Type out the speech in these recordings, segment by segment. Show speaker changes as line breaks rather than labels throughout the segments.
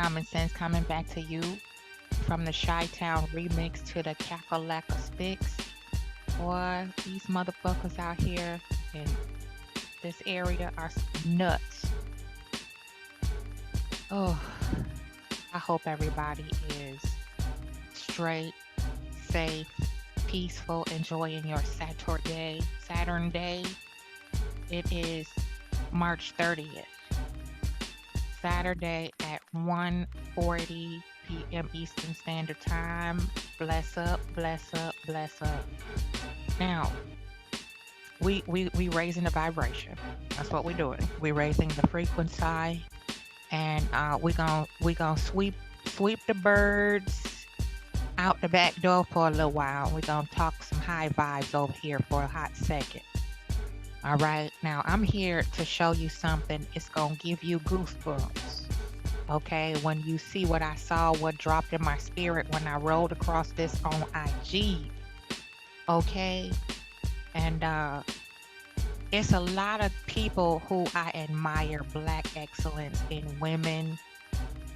Common Sense coming back to you from the Chi-Town remix to the Cackalack Sticks. Boy, these motherfuckers out here in this area are nuts. Oh, I hope everybody is straight, safe, peaceful, enjoying your Saturn day. It is March 30th, Saturday at 1:40 p.m. Eastern Standard Time. Bless up, bless up, bless up. Now, we raising the vibration. That's what we're doing. We're raising the frequency, and we gonna sweep the birds out the back door for a little while. We're gonna talk some high vibes over here for a hot second. All right, now I'm here to show you something. It's gonna give you goosebumps. Okay, when you see what I saw, what dropped in my spirit when I rolled across this on IG. Okay, and it's a lot of people who I admire Black excellence in women,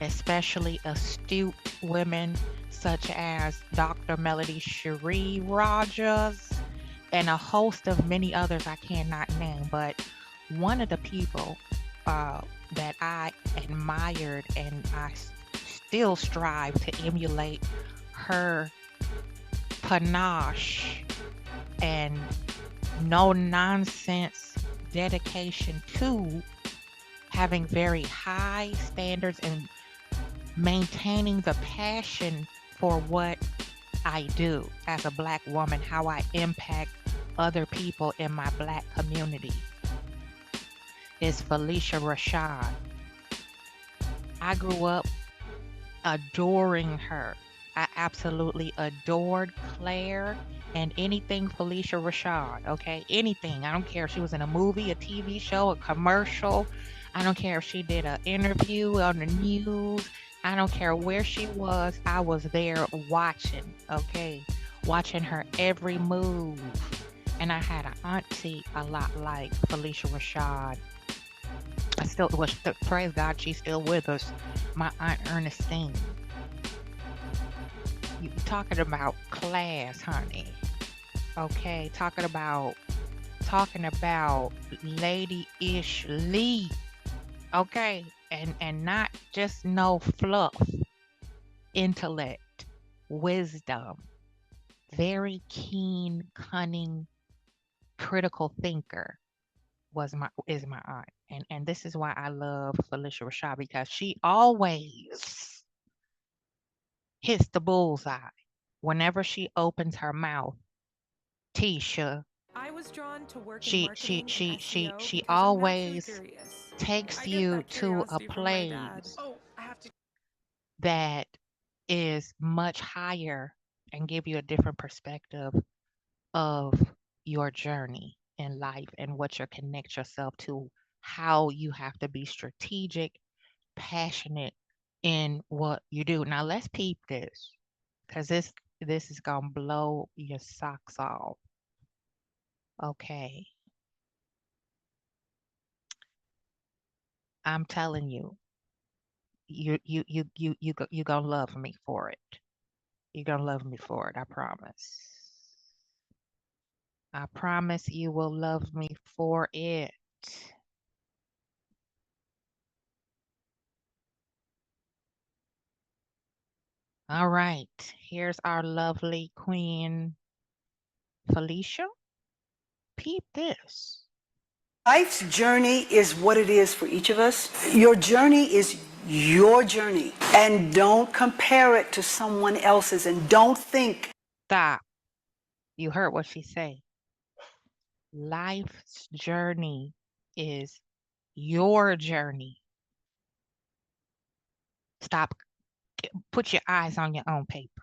especially astute women such as Dr. Melody Cherie Rogers and a host of many others I cannot name. But one of the people that I admired and still strive to emulate her panache and no nonsense dedication to having very high standards and maintaining the passion for what I do as a Black woman, how I impact other people in my Black community, is Felicia Rashad. I grew up adoring her. I absolutely adored Claire and anything Felicia Rashad, okay? Anything. I don't care if she was in a movie, a TV show, a commercial. I don't care if she did an interview on the news. I don't care where she was. I was there watching, okay? Watching her every move. And I had an auntie a lot like Felicia Rashad. I still was, praise God, she's still with us. My Aunt Ernestine. You talking about class, honey. Okay, talking about lady-ish Lee. Okay, and not just no fluff, intellect, wisdom, very keen, cunning, critical thinker is my aunt. And this is why I love Felicia Rashad, because she always hits the bullseye. Whenever she opens her mouth, Tisha,
I was drawn to work in
she
marketing
she
and
she
SEO
she
because I'm naturally
always
curious.
takes
I get
you
that
to a
curiosity from my dad.
place
Oh, I have to.
that is much higher and give you a different perspective of your journey in life and what you connect yourself to, how you have to be strategic, passionate in what you do. Now let's peep this, because this is gonna blow your socks off. Okay, I'm telling you, you gonna love me for it. You're gonna love me for it. I promise. I promise you will love me for it. All right, here's our lovely queen Felicia. Peep this.
Life's journey is what it is for each of us. Your journey is your journey. And don't compare it to someone else's, and don't think.
Stop. You heard what she said. Life's journey is your journey. Stop. Put your eyes on your own paper.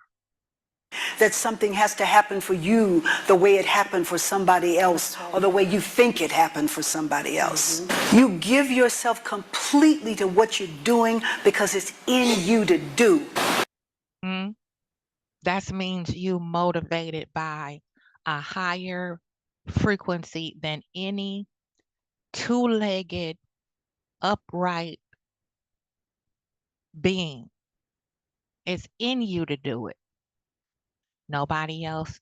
That something has to happen for you the way it happened for somebody else, or the way you think it happened for somebody else. You give yourself completely to what you're doing because it's in you to do.
Hmm? That means you motivated by a higher frequency than any two-legged, upright being. It's in you to do it. Nobody else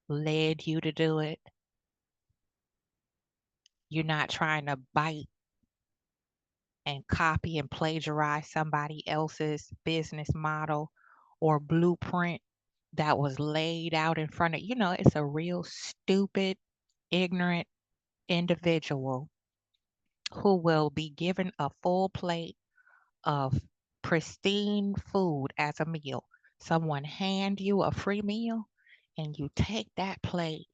led you to do it. You're not trying to bite and copy and plagiarize somebody else's business model or blueprint that was laid out in front of you. Know, it's a real stupid, ignorant individual who will be given a full plate of pristine food as a meal. Someone hand you a free meal and you take that plate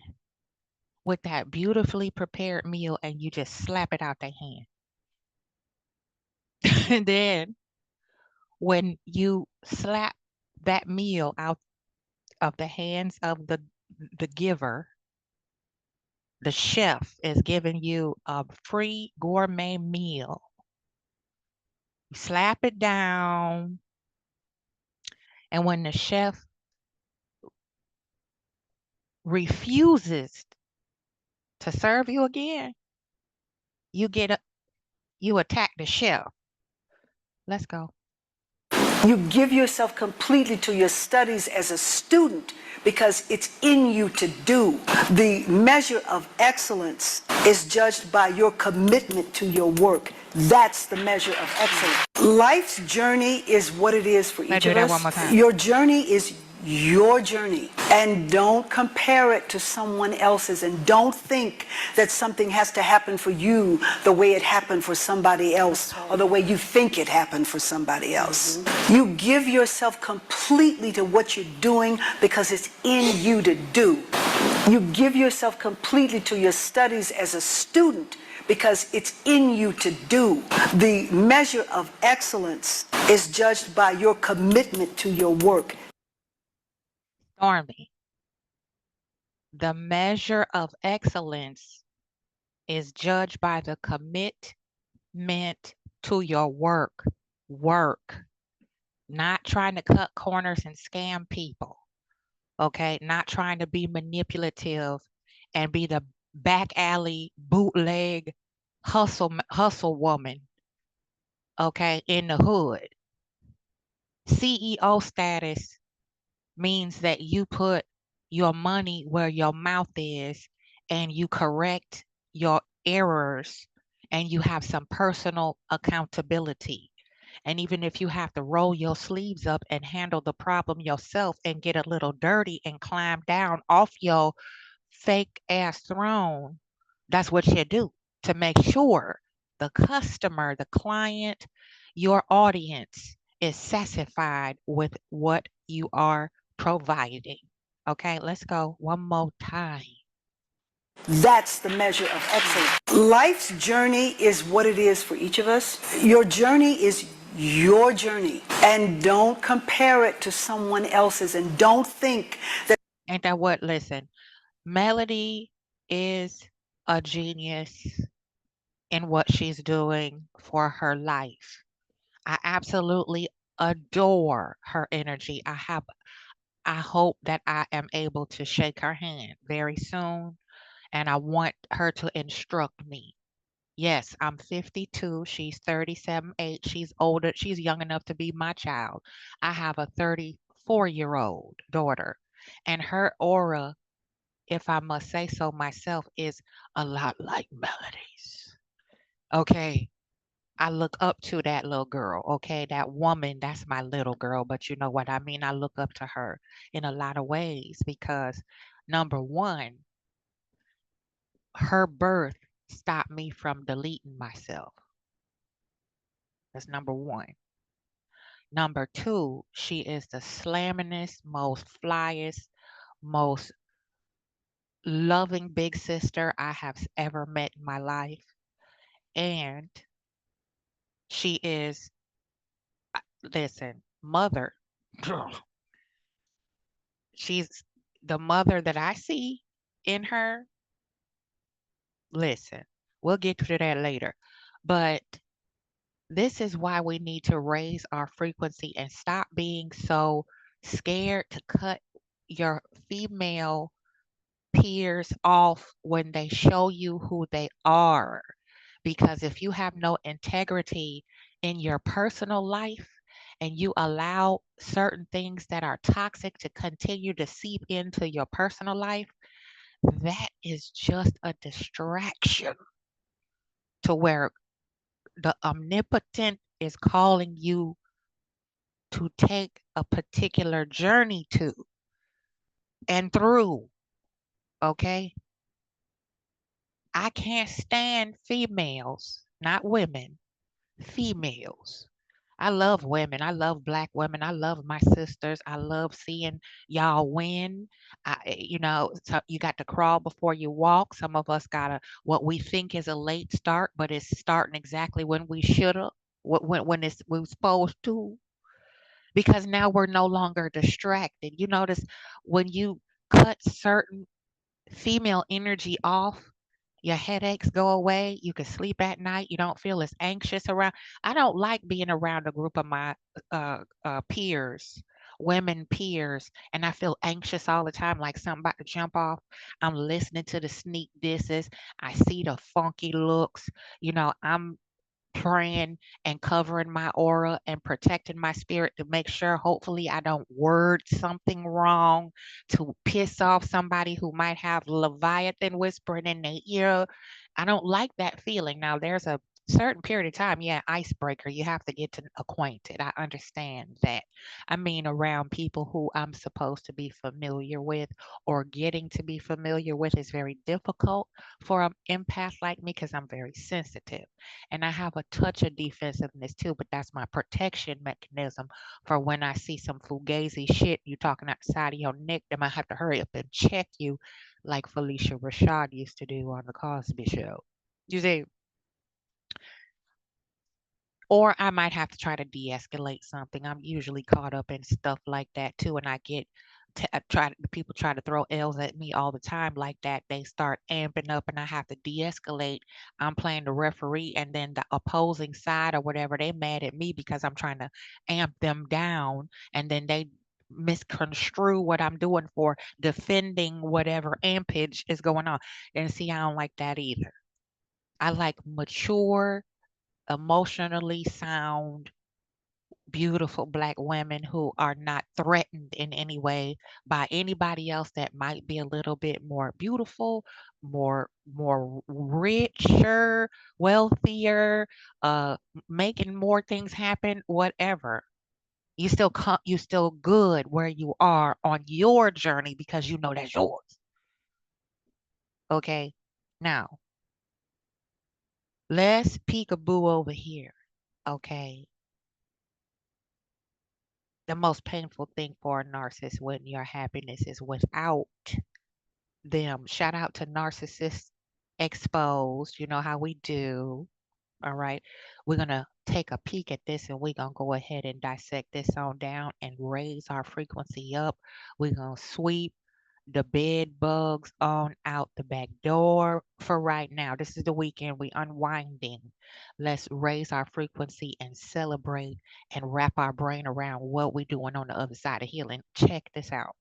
with that beautifully prepared meal and you just slap it out their hand. And then when you slap that meal out of the hands of the giver, the chef is giving you a free gourmet meal. You slap it down, and when the chef refuses to serve you again, you get a, you attack the chef. Let's go.
You give yourself completely to your studies as a student because it's in you to do. The measure of excellence is judged by your commitment to your work. That's the measure of excellence. Life's journey is what it is for
Let's
each
do
of
that
us.
one more time.
Your journey is your journey, and don't compare it to someone else's, and don't think that something has to happen for you the way it happened for somebody else or the way you think it happened for somebody else. You give yourself completely to what you're doing because it's in you to do. You give yourself completely to your studies as a student because it's in you to do. The measure of excellence is judged by your commitment to your work.
Stormy. The measure of excellence is judged by the commitment to your work. Work. Not trying to cut corners and scam people. Okay? Not trying to be manipulative and be the back alley bootleg hustle woman. Okay? In the hood. CEO status means that you put your money where your mouth is and you correct your errors and you have some personal accountability. And even if you have to roll your sleeves up and handle the problem yourself and get a little dirty and climb down off your fake ass throne, that's what you do to make sure the customer, the client, your audience is satisfied with what you are providing. Okay, let's go one more time.
That's the measure of excellence. Life's journey is what it is for each of us. Your journey is your journey. And don't compare it to someone else's. And don't think that.
Ain't that what? Listen, Melody is a genius in what she's doing for her life. I absolutely adore her energy. I hope that I am able to shake her hand very soon, and I want her to instruct me. Yes, I'm 52. She's 37, 8. She's older. She's young enough to be my child. I have a 34-year-old daughter, and her aura, if I must say so myself, is a lot like Melody's. Okay. I look up to that little girl, okay? That woman, that's my little girl, but you know what I mean? I look up to her in a lot of ways because number one, her birth stopped me from deleting myself. That's number one. Number two, she is the slammingest, most flyest, most loving big sister I have ever met in my life. And she is, listen, mother. She's the mother that I see in her. Listen, we'll get to that later. But this is why we need to raise our frequency and stop being so scared to cut your female peers off when they show you who they are. Because if you have no integrity in your personal life and you allow certain things that are toxic to continue to seep into your personal life, that is just a distraction to where the omnipotent is calling you to take a particular journey to and through. Okay. I can't stand females, not women, females. I love women. I love black women. I love my sisters. I love seeing y'all win. So you got to crawl before you walk. Some of us got what we think is a late start, but it's starting exactly when we should have, when it's we was supposed to, because now we're no longer distracted. You notice when you cut certain female energy off, your headaches go away. You can sleep at night. You don't feel as anxious around. I don't like being around a group of my peers, women peers, and I feel anxious all the time, like something about to jump off. I'm listening to the sneak disses. I see the funky looks. I'm praying and covering my aura and protecting my spirit to make sure hopefully I don't word something wrong to piss off somebody who might have Leviathan whispering in their ear. I don't like that feeling. Now there's a certain period of time, yeah, icebreaker, you have to get to acquainted. I understand that. I mean, around people who I'm supposed to be familiar with or getting to be familiar with is very difficult for an empath like me because I'm very sensitive. And I have a touch of defensiveness too, but that's my protection mechanism for when I see some fugazi shit you talking out the side of your neck, then I have to hurry up and check you like Felicia Rashad used to do on the Cosby Show. You see, or I might have to try to de-escalate something. I'm usually caught up in stuff like that too, and I get people try to throw L's at me all the time like that. They start amping up, and I have to de-escalate. I'm playing the referee, and then the opposing side or whatever, they mad at me because I'm trying to amp them down, and then they misconstrue what I'm doing for defending whatever ampage is going on. And see, I don't like that either. I like mature, emotionally sound, beautiful black women who are not threatened in any way by anybody else that might be a little bit more beautiful, more richer, wealthier, making more things happen, whatever. You still good where you are on your journey because you know that's yours. Okay. Now, let's peekaboo over here. Okay. The most painful thing for a narcissist when your happiness is without them. Shout out to Narcissist Exposed. You know how we do. All right. We're going to take a peek at this and we're going to go ahead and dissect this on down and raise our frequency up. We're going to sweep the bed bugs on out the back door for right now. This is the weekend. We unwinding. Let's raise our frequency and celebrate and wrap our brain around what we're doing on the other side of healing. Check this out.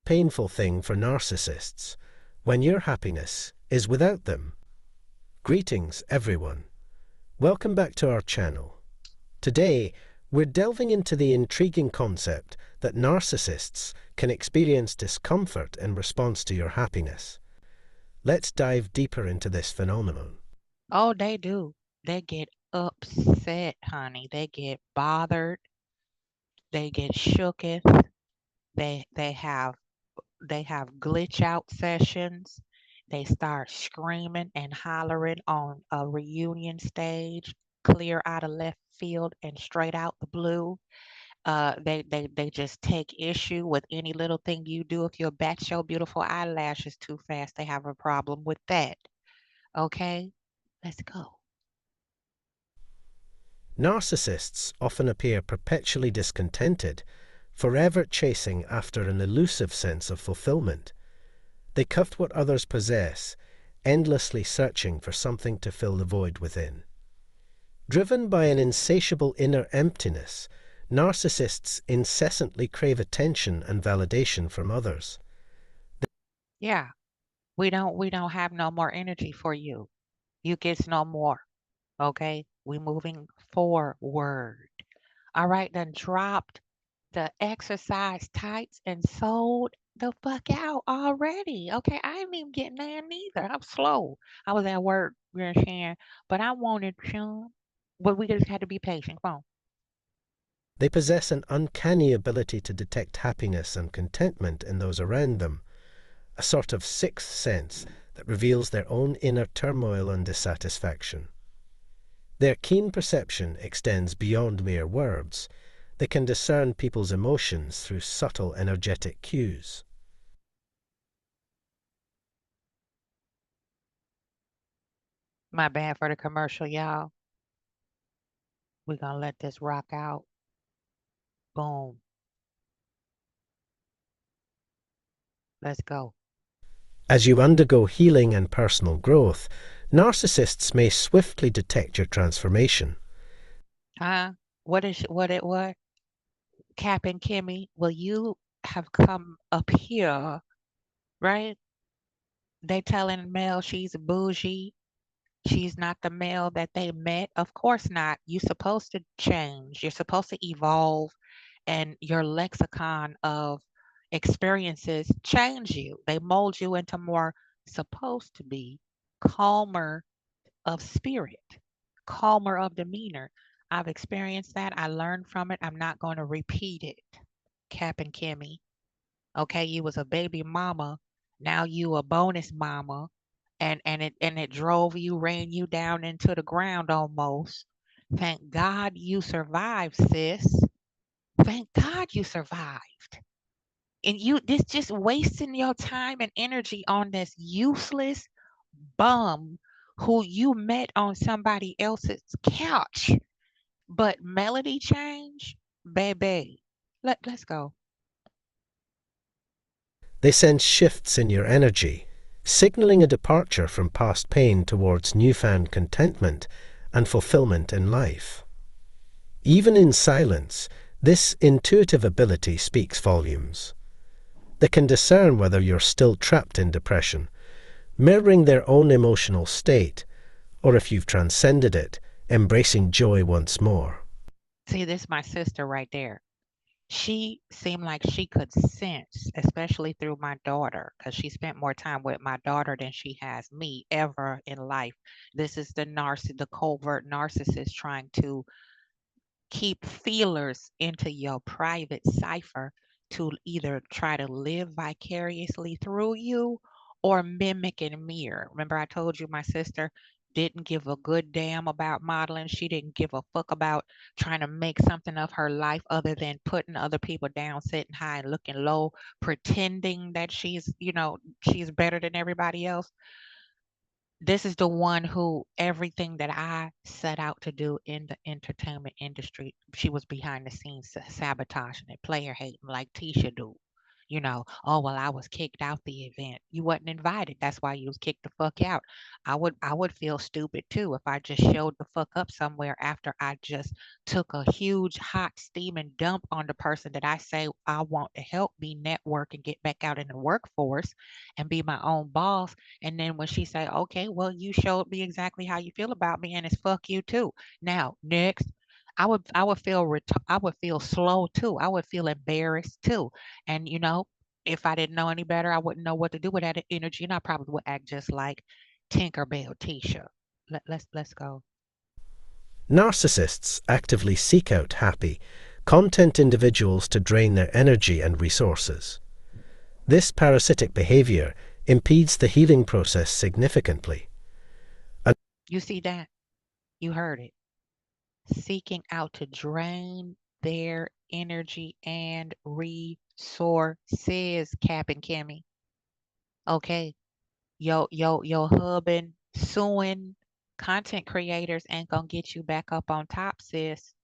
Painful thing for narcissists when your happiness is without them. Greetings, everyone. Welcome back to our channel. Today, we're delving into the intriguing concept that narcissists can experience discomfort in response to your happiness. Let's dive deeper into this phenomenon.
Oh, they do. They get upset, honey. They get bothered. They get shooketh. They have glitch out sessions. They start screaming and hollering on a reunion stage, clear out of left field and straight out the blue. They just take issue with any little thing you do. If you bat your beautiful eyelashes too fast, they have a problem with that. Okay, let's go.
Narcissists often appear perpetually discontented, forever chasing after an elusive sense of fulfillment. They covet what others possess, endlessly searching for something to fill the void within. Driven by an insatiable inner emptiness, narcissists incessantly crave attention and validation from others.
Yeah, we don't have no more energy for you. You gets no more. Okay? We moving forward. All right, done dropped the exercise tights and sold the fuck out already. Okay, I ain't even getting there neither. I'm slow. I was at work, you know what I'm saying? But I wanted some. But we just had to be patient. Come on.
They possess an uncanny ability to detect happiness and contentment in those around them, a sort of sixth sense that reveals their own inner turmoil and dissatisfaction. Their keen perception extends beyond mere words. They can discern people's emotions through subtle energetic cues.
My bad for the commercial, y'all. We're gonna let this rock out. Boom. Let's go.
As you undergo healing and personal growth, narcissists may swiftly detect your transformation.
Huh? What? Cap and Kimmy, well, you have come up here, right? They telling Mel she's bougie. She's not the male that they met. Of course not. You're supposed to change. You're supposed to evolve, and your lexicon of experiences change you. They mold you into more supposed to be calmer of spirit, calmer of demeanor. I've experienced that. I learned from it. I'm not going to repeat it. Cap and Kimmy. Okay, you was a baby mama. Now you a bonus mama, and it drove you, ran you down into the ground almost. Thank God you survived, sis. Thank God you survived. And you this just wasting your time and energy on this useless bum who you met on somebody else's couch. But melody change, baby. Let's go.
They sense shifts in your energy, signaling a departure from past pain towards newfound contentment and fulfillment in life. Even in silence, this intuitive ability speaks volumes. They can discern whether you're still trapped in depression, mirroring their own emotional state, or if you've transcended it, embracing joy once more.
See, this is my sister right there. She seemed like she could sense, especially through my daughter, because she spent more time with my daughter than she has me ever in life. This is the covert narcissist trying to keep feelers into your private cipher to either try to live vicariously through you or mimic and mirror. Remember, I told you my sister didn't give a good damn about modeling. She didn't give a fuck about trying to make something of her life other than putting other people down, sitting high and looking low, pretending that she's better than everybody else. This is the one who everything that I set out to do in the entertainment industry, she was behind the scenes sabotaging it, player hating like Tisha do. Oh well, I was kicked out the event. You wasn't invited. That's why you was kicked the fuck out. I would feel stupid too if I just showed the fuck up somewhere after I just took a huge hot steaming dump on the person that I say I want to help me network and get back out in the workforce and be my own boss. And then when she say, "Okay, well, you showed me exactly how you feel about me, and it's fuck you too." Now, next, I would feel slow too. I would feel embarrassed too. And if I didn't know any better, I wouldn't know what to do with that energy, and I probably would act just like Tinkerbell Tisha. Let's go.
Narcissists actively seek out happy, content individuals to drain their energy and resources. This parasitic behavior impedes the healing process significantly.
You see that? You heard it. Seeking out to drain their energy and resources, Cap and Kimmy. Okay. Yo hubbing, suing content creators ain't gonna get you back up on top, sis.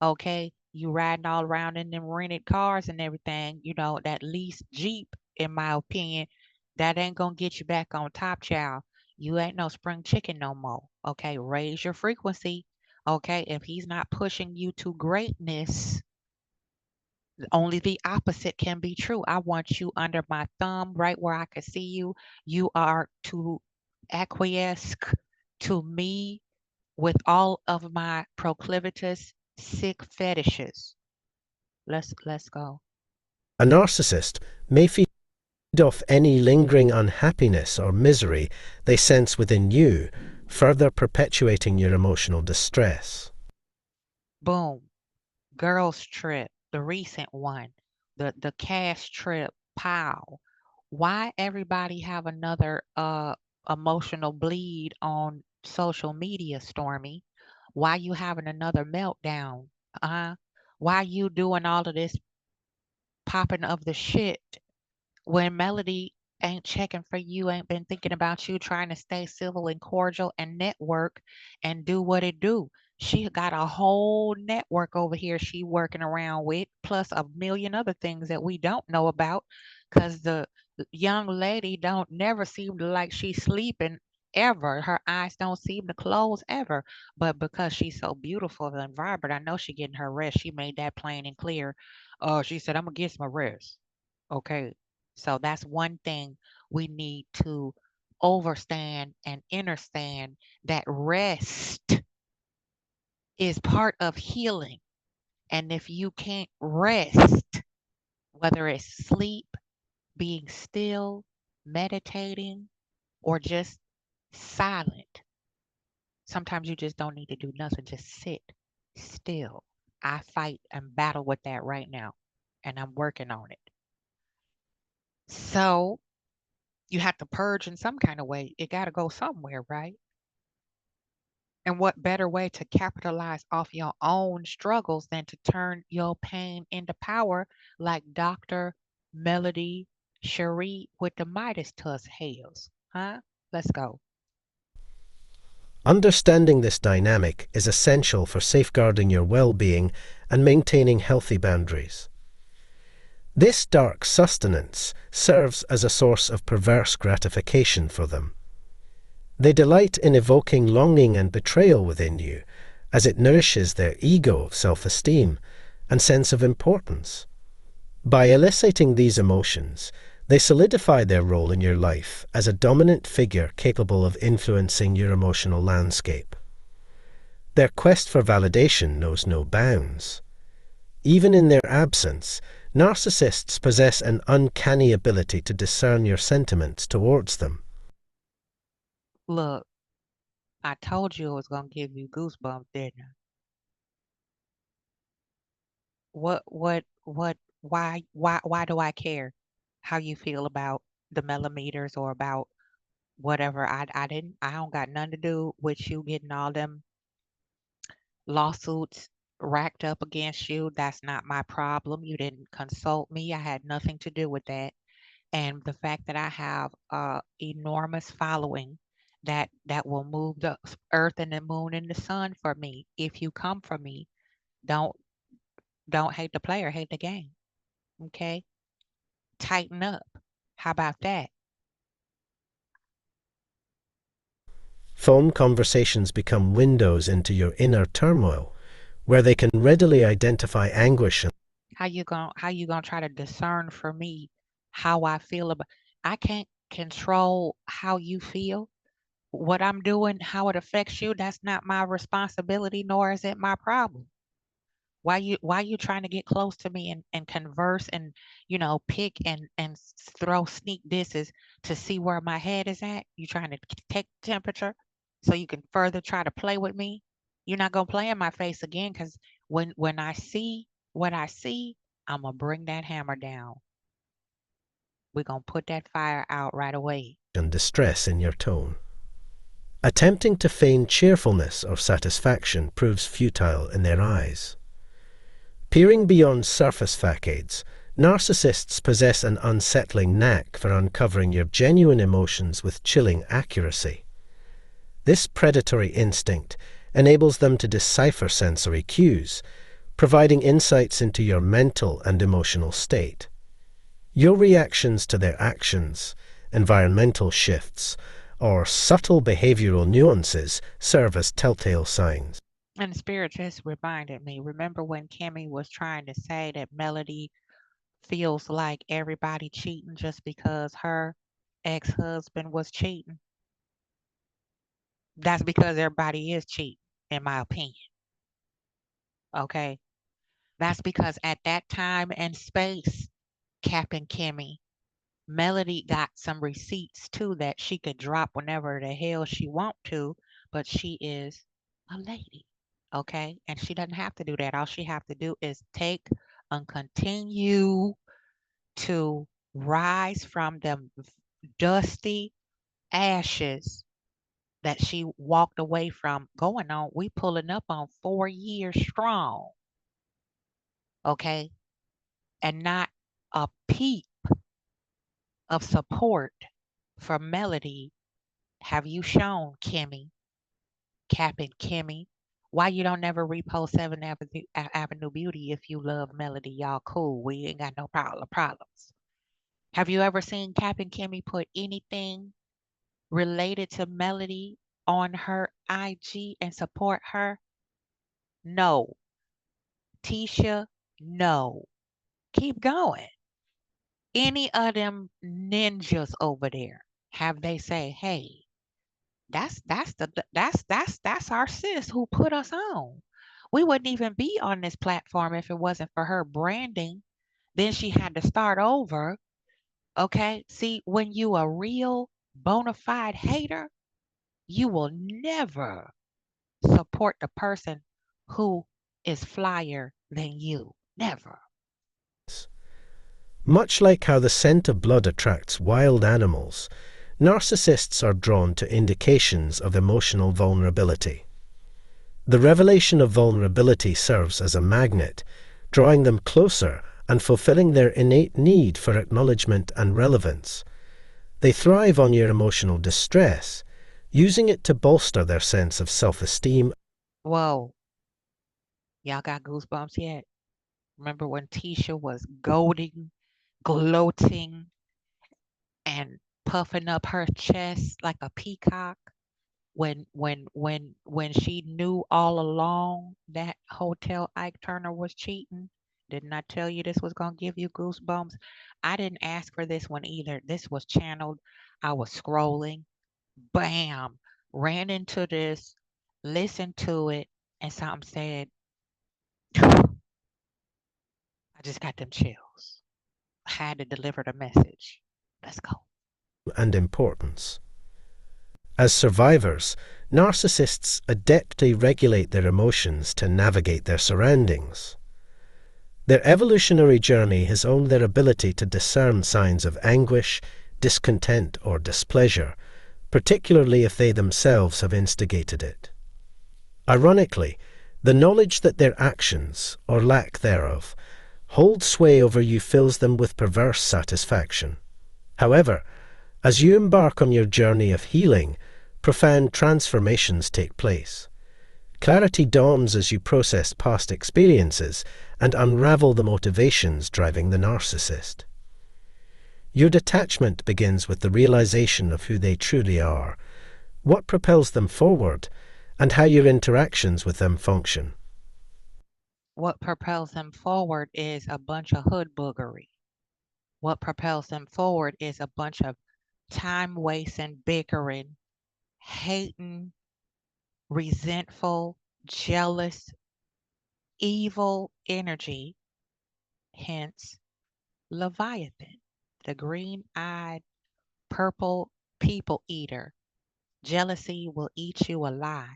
Okay. You riding all around in them rented cars and everything, that leased Jeep, in my opinion, that ain't gonna get you back on top, child. You ain't no spring chicken no more. Okay. Raise your frequency. Okay. If he's not pushing you to greatness, only the opposite can be true. I want you under my thumb, right where I can see you. You are to acquiesce to me with all of my proclivitous sick fetishes. Let's go.
A narcissist may feed off any lingering unhappiness or misery they sense within you, further perpetuating your emotional distress.
Boom. Girls trip, the recent one, the cash trip, pow. Why everybody have another emotional bleed on social media, Stormy? Why you having another meltdown? Why you doing all of this popping of the shit when Melody ain't checking for you, ain't been thinking about you, trying to stay civil and cordial and network and do what it do. She got a whole network over here she working around with, plus a million other things that we don't know about, because the young lady don't never seem to like she's sleeping ever. Her eyes don't seem to close ever. But because she's so beautiful and vibrant, I know she getting her rest. She made that plain and clear. She said, I'm gonna get some rest. Okay. So that's one thing we need to overstand and understand, that rest is part of healing. And if you can't rest, whether it's sleep, being still, meditating, or just silent, sometimes you just don't need to do nothing. Just sit still. I fight and battle with that right now, and I'm working on it. So you have to purge in some kind of way. It got to go somewhere, right? And what better way to capitalize off your own struggles than to turn your pain into power, like Dr. Melody Cherie with the Midas touch hails? Huh? Let's go.
Understanding this dynamic is essential for safeguarding your well-being and maintaining healthy boundaries. This dark sustenance serves as a source of perverse gratification for them. They delight in evoking longing and betrayal within you, as it nourishes their ego of self-esteem and sense of importance. By eliciting these emotions, they solidify their role in your life as a dominant figure capable of influencing your emotional landscape. Their quest for validation knows no bounds. Even in their absence, narcissists possess an uncanny ability to discern your sentiments towards them.
Look, I told you it was gonna give you goosebumps, didn't I? Why do I care how you feel about the millimeters or about whatever? I don't got nothing to do with you getting all them lawsuits racked up against you. That's not my problem. You didn't consult me. I had nothing to do with that. And the fact that I have a enormous following that will move the earth and the moon and the sun for me. If you come for me, don't don't hate the player, hate the game. Okay? Tighten up. How about that?
Phone conversations become windows into your inner turmoil, where they can readily identify anguish and
How you gonna try to discern for me how I feel about? I can't control how you feel. What I'm doing, how it affects you, that's not my responsibility, nor is it my problem. Why you trying to get close to me and converse and pick and throw sneak disses to see where my head is at? You trying to take temperature so you can further try to play with me? You're not gonna play in my face again, because when I see what I see, I'm gonna bring that hammer down. We're gonna put that fire out right away.
distress in your tone. Attempting to feign cheerfulness or satisfaction proves futile in their eyes. Peering beyond surface facades, narcissists possess an unsettling knack for uncovering your genuine emotions with chilling accuracy. This predatory instinct enables them to decipher sensory cues, providing insights into your mental and emotional state. Your reactions to their actions, environmental shifts, or subtle behavioral nuances serve as telltale signs.
And the spirit just reminded me. Remember when Kimmy was trying to say that Melody feels like everybody cheating just because her ex-husband was cheating? That's because everybody is cheating. in my opinion. Okay. That's because at that time and space, Captain Kimmy, Melody got some receipts too that she could drop whenever the hell she want to, but she is a lady. Okay? And she doesn't have to do that. All she have to do is take and continue to rise from them dusty ashes that she walked away from. Going on, we pulling up on 4 years strong. Okay? And not a peep of support for Melody have you shown, Kimmy, Captain Kimmy. Why you don't never repost 7 Avenue Beauty if you love Melody? Y'all cool. We ain't got no problems. Have you ever seen Captain Kimmy put anything related to Melody on her IG and support her? No. Tisha, no. Keep going. Any of them ninjas over there, have they say, hey, that's our sis who put us on. We wouldn't even be on this platform if it wasn't for her branding. Then she had to start over. Okay. See, when you a real bona fide hater, you will never support the person who is flyer than you. Never.
Much like how the scent of blood attracts wild animals, narcissists are drawn to indications of emotional vulnerability. The revelation of vulnerability serves as a magnet, drawing them closer and fulfilling their innate need for acknowledgement and relevance. They thrive on your emotional distress, using it to bolster their sense of self-esteem.
Whoa. Y'all got goosebumps yet? Remember when Tisha was goading, gloating, and puffing up her chest like a peacock when she knew all along that Hotel Ike Turner was cheating? Didn't I tell you this was gonna give you goosebumps? I didn't ask for this one either. This was channeled. I was scrolling. Bam! Ran into this, listened to it, and something said, I just got them chills. I had to deliver the message. Let's go.
And importance. As survivors, narcissists adeptly regulate their emotions to navigate their surroundings. Their evolutionary journey has owned their ability to discern signs of anguish, discontent, or displeasure, particularly if they themselves have instigated it. Ironically, the knowledge that their actions, or lack thereof, hold sway over you fills them with perverse satisfaction. However, as you embark on your journey of healing, profound transformations take place. Clarity dawns as you process past experiences and unravel the motivations driving the narcissist. Your detachment begins with the realization of who they truly are, what propels them forward, and how your interactions with them function.
What propels them forward is a bunch of hood boogery. What propels them forward is a bunch of time wasting, bickering, hating, resentful, jealous, evil energy, hence Leviathan, the green-eyed, purple people eater. Jealousy will eat you alive.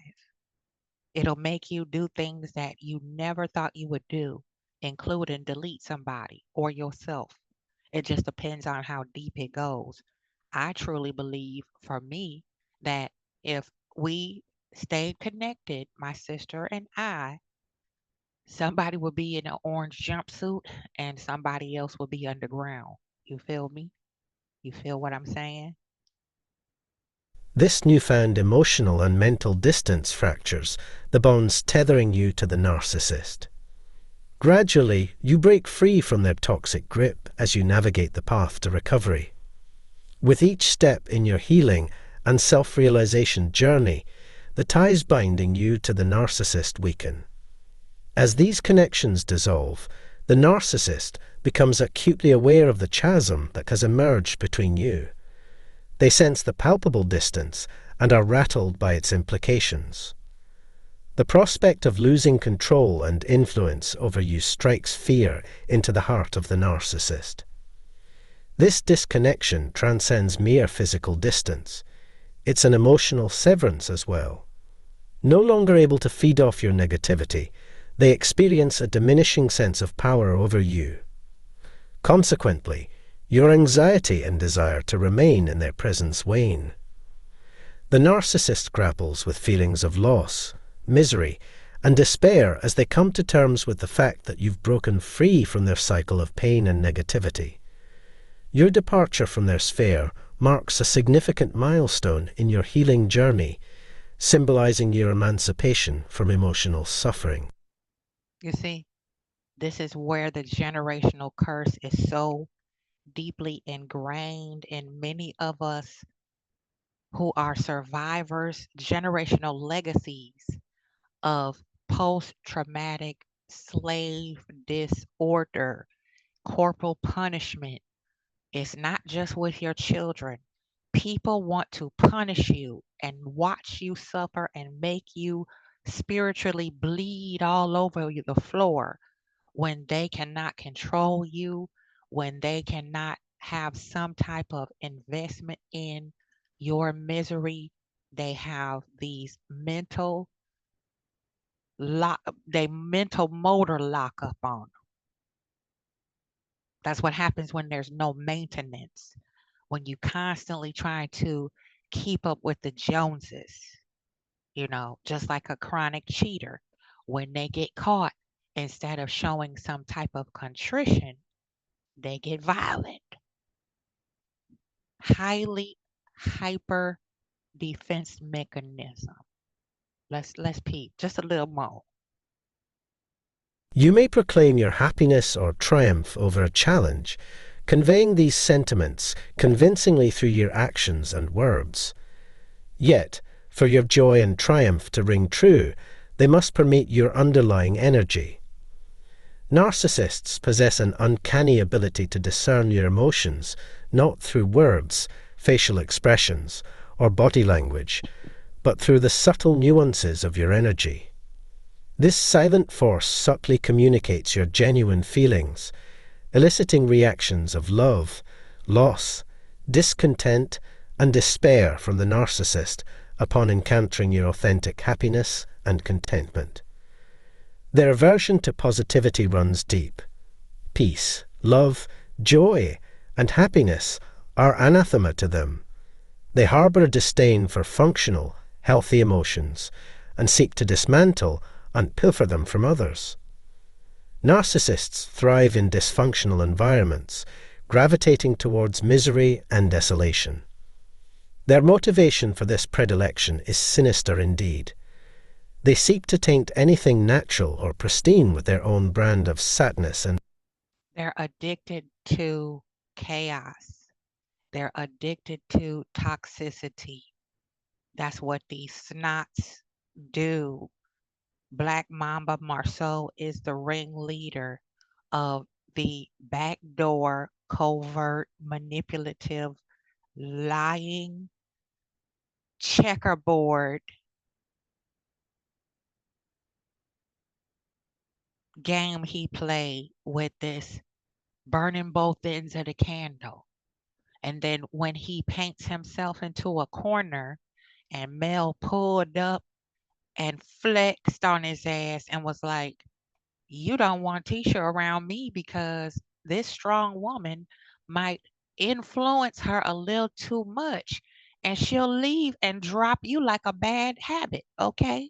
It'll make you do things that you never thought you would do, including delete somebody or yourself. It just depends on how deep it goes. I truly believe, for me, that if we stayed connected, my sister and I, somebody would be in an orange jumpsuit and somebody else would be underground. You feel me? You feel what I'm saying?
This newfound emotional and mental distance fractures the bonds tethering you to the narcissist. Gradually, you break free from their toxic grip as you navigate the path to recovery. With each step in your healing and self-realization journey, the ties binding you to the narcissist weaken. As these connections dissolve, the narcissist becomes acutely aware of the chasm that has emerged between you. They sense the palpable distance and are rattled by its implications. The prospect of losing control and influence over you strikes fear into the heart of the narcissist. This disconnection transcends mere physical distance. It's an emotional severance as well. No longer able to feed off your negativity, they experience a diminishing sense of power over you. Consequently, your anxiety and desire to remain in their presence wane. The narcissist grapples with feelings of loss, misery, and despair as they come to terms with the fact that you've broken free from their cycle of pain and negativity. Your departure from their sphere marks a significant milestone in your healing journey, symbolizing your emancipation from emotional suffering.
You see, this is where the generational curse is so deeply ingrained in many of us who are survivors, generational legacies of post traumatic slave disorder, corporal punishment. It's not just with your children. People want to punish you and watch you suffer and make you spiritually bleed all over the floor when they cannot control you, when they cannot have some type of investment in your misery. They have these mental motor lock up on them. That's what happens when there's no maintenance, when you constantly trying to keep up with the Joneses, just like a chronic cheater. When they get caught, instead of showing some type of contrition, they get violent. Highly hyper defense mechanism. Let's peep just a little more.
You may proclaim your happiness or triumph over a challenge, conveying these sentiments convincingly through your actions and words. Yet, for your joy and triumph to ring true, they must permeate your underlying energy. Narcissists possess an uncanny ability to discern your emotions, not through words, facial expressions, or body language, but through the subtle nuances of your energy. This silent force subtly communicates your genuine feelings, eliciting reactions of love, loss, discontent, and despair from the narcissist upon encountering your authentic happiness and contentment. Their aversion to positivity runs deep. Peace, love, joy, and happiness are anathema to them. They harbour a disdain for functional, healthy emotions and seek to dismantle and pilfer them from others. Narcissists thrive in dysfunctional environments, gravitating towards misery and desolation. Their motivation for this predilection is sinister indeed. They seek to taint anything natural or pristine with their own brand of sadness and
They're addicted to chaos. They're addicted to toxicity. That's what these snots do. Black Mamba Marceau is the ringleader of the backdoor, covert, manipulative, lying, checkerboard game he played with this burning both ends of the candle. And then when he paints himself into a corner and Mel pulled up and flexed on his ass and was like, you don't want Tisha around me because this strong woman might influence her a little too much and she'll leave and drop you like a bad habit, okay?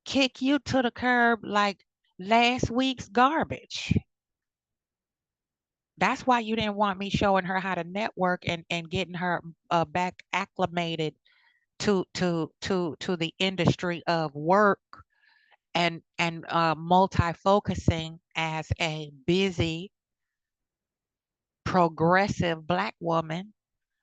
Kick you to the curb like last week's garbage. That's why you didn't want me showing her how to network and getting her back acclimated to the industry of work and multi-focusing as a busy progressive Black woman.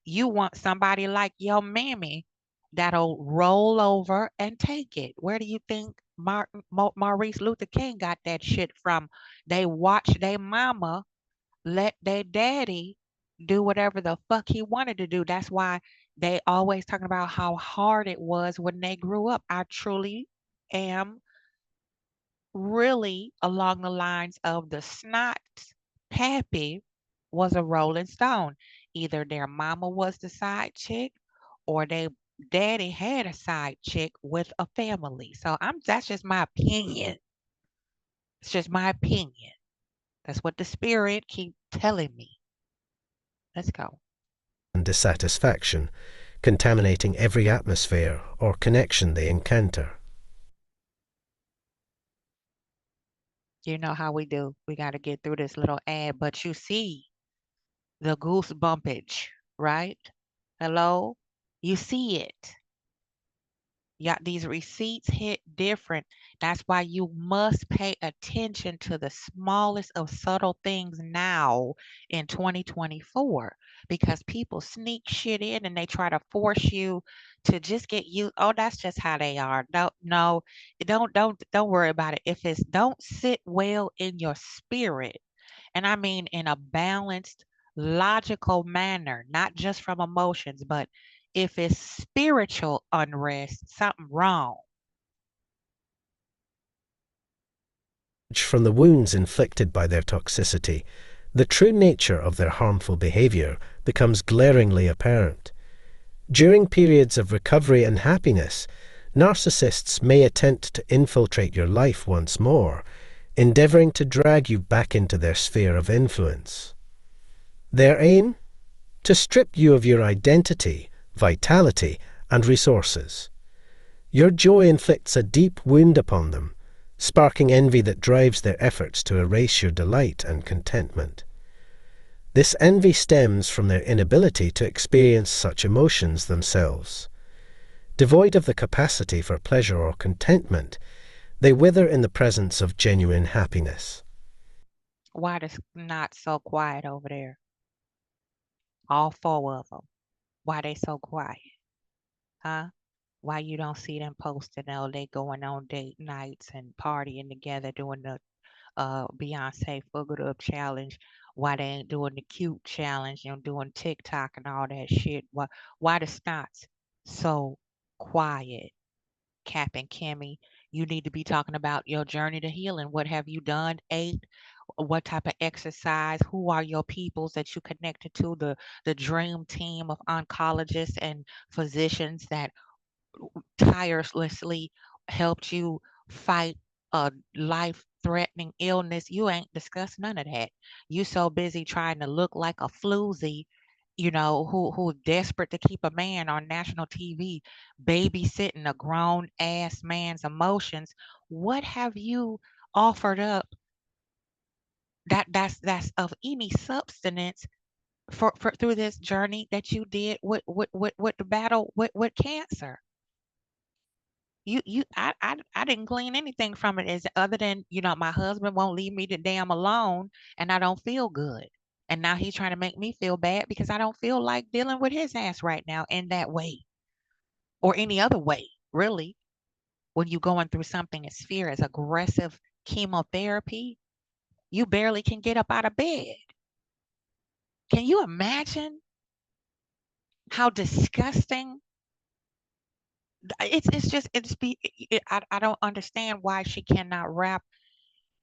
You want somebody like your mammy that'll roll over and take it. Where do you think Maurice Luther King got that shit from? They watched their mama let their daddy do whatever the fuck he wanted to do. That's why They always talking about how hard it was when they grew up. I truly am really along the lines of the snot pappy was a Rolling Stone. Either their mama was the side chick or they daddy had a side chick with a family. So that's just my opinion. It's just my opinion. That's what the spirit keep telling me. Let's go.
and dissatisfaction, contaminating every atmosphere or connection they encounter.
You know how we do. We got to get through this little ad, but you see the goosebumpage, right? Hello? You see it. Yeah, these receipts hit different. That's why you must pay attention to the smallest of subtle things now in 2024 because people sneak shit in and they try to force you to just get you. Oh, that's just how they are. Don't no, don't worry about it. If it's don't sit well in your spirit, and I mean in a balanced, logical manner, not just from emotions, but if it's spiritual unrest, something wrong.
From the wounds inflicted by their toxicity, the true nature of their harmful behavior becomes glaringly apparent. During periods of recovery and happiness, narcissists may attempt to infiltrate your life once more, endeavoring to drag you back into their sphere of influence. Their aim? To strip you of your identity, vitality, and resources. Your joy inflicts a deep wound upon them, sparking envy that drives their efforts to erase your delight and contentment. This envy stems from their inability to experience such emotions themselves. Devoid of the capacity for pleasure or contentment, they wither in the presence of genuine happiness.
Why does not so quiet over there? All four of them. Why they so quiet? Huh? Why you don't see them posting? Oh, they going on date nights and partying together, doing the Beyonce Figured Up challenge. Why they ain't doing the cute challenge, doing TikTok and all that shit? Why the snots so quiet? Cap and Kimmy, you need to be talking about your journey to healing. What have you done? Ate? What type of exercise? Who are your peoples that you connected to? The dream team of oncologists and physicians that tirelessly helped you fight a life-threatening illness. You ain't discussed none of that. You so busy trying to look like a floozy, who's desperate to keep a man on national TV, babysitting a grown ass man's emotions. What have you offered up that's of any substance for through this journey that you did with the battle with cancer? I didn't glean anything from it as other than, my husband won't leave me the damn alone and I don't feel good. And now he's trying to make me feel bad because I don't feel like dealing with his ass right now in that way or any other way, really. When you going through something as severe as aggressive chemotherapy, you barely can get up out of bed. Can you imagine how disgusting it's just it's be I don't understand why she cannot wrap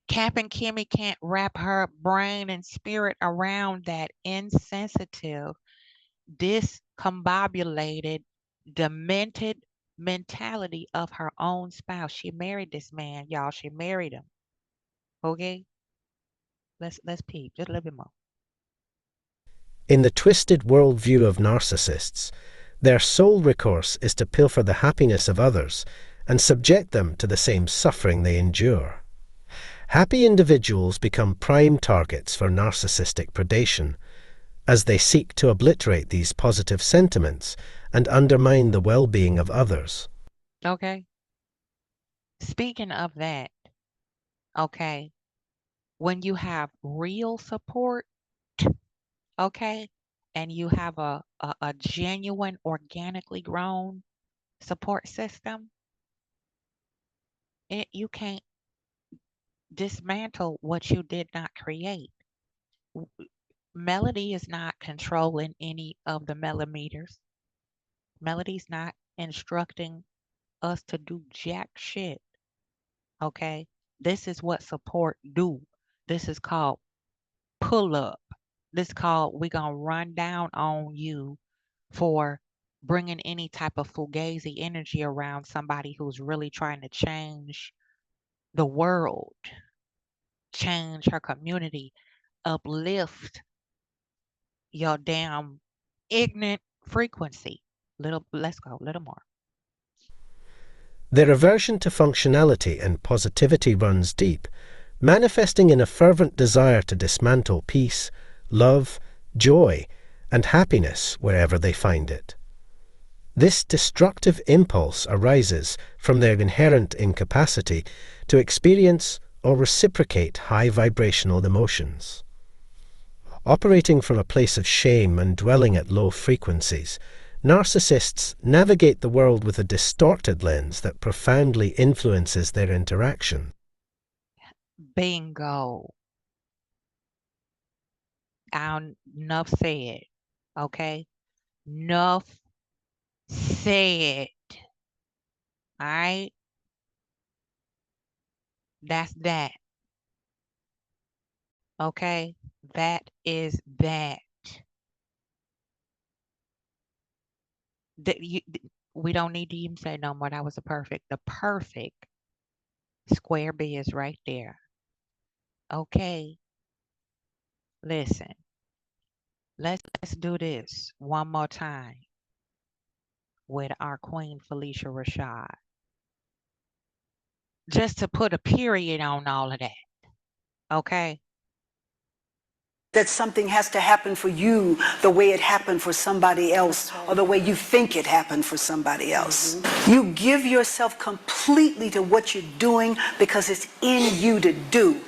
Cap and Kimmy can't wrap her brain and spirit around that insensitive, discombobulated, demented mentality of her own spouse. She married this man, y'all. She married him. Okay? Let's peep just a little bit more.
In the twisted worldview of narcissists, their sole recourse is to pilfer the happiness of others and subject them to the same suffering they endure. Happy individuals become prime targets for narcissistic predation, as they seek to obliterate these positive sentiments and undermine the well-being of others.
Okay. Speaking of that, okay, when you have real support, okay, and you have a genuine, organically grown support system, you can't dismantle what you did not create. Melody is not controlling any of the millimeters. Melody's not instructing us to do jack shit. Okay? This is what support do. This is called pull up. This called we gonna run down on you for bringing any type of fugazi energy around somebody who's really trying to change the world, change her community, uplift your damn ignorant frequency. Let's go, little more.
Their aversion to functionality and positivity runs deep, manifesting in a fervent desire to dismantle peace, love, joy, and happiness wherever they find it. This destructive impulse arises from their inherent incapacity to experience or reciprocate high vibrational emotions. Operating from a place of shame and dwelling at low frequencies, narcissists navigate the world with a distorted lens that profoundly influences their interaction.
Bingo. Enough said. Okay? Enough said. Alright? That's that. Okay? That is that. We don't need to even say no more. That was the perfect square biz right there. Okay? Listen. Let's do this one more time with our Queen Felicia Rashad. Just to put a period on all of that. Okay?
That something has to happen for you the way it happened for somebody else, or the way you think it happened for somebody else. You give yourself completely to what you're doing because it's in you to do.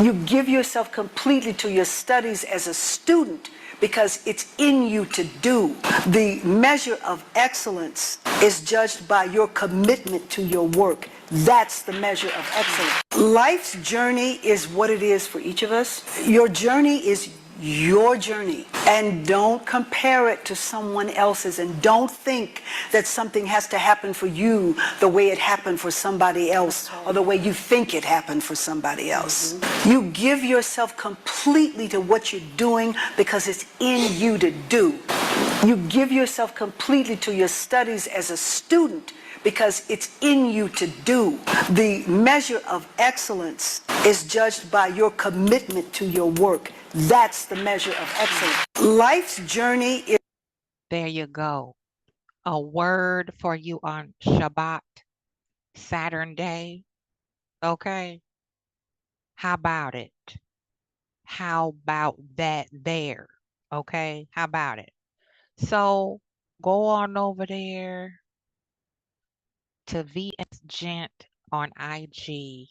You give yourself completely to your studies as a student because it's in you to do. The measure of excellence is judged by your commitment to your work. That's the measure of excellence. Life's journey is what it is for each of us. Your journey is your journey, and don't compare it to someone else's, and don't think that something has to happen for you the way it happened for somebody else, or the way you think it happened for somebody else. You give yourself completely to what you're doing because it's in you to do. You give yourself completely to your studies as a student because it's in you to do. The measure of excellence is judged by your commitment to your work. That's the measure of excellence. Life's journey is...
There you go. A word for you on Shabbat, Saturn day. Okay? How about it? How about that there? Okay? How about it? So go on over there to VS Gent on IG.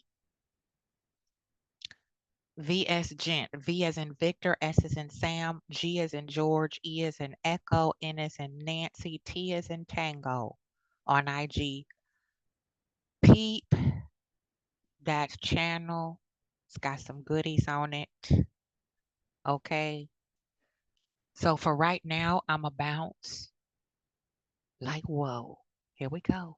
VS Gent. V as in Victor, S as in Sam, G as in George, E as in Echo, N as in Nancy, T as in Tango on IG. Peep that channel. It's got some goodies on it. Okay. So for right now, I'm a bounce. Like, whoa. Here we go.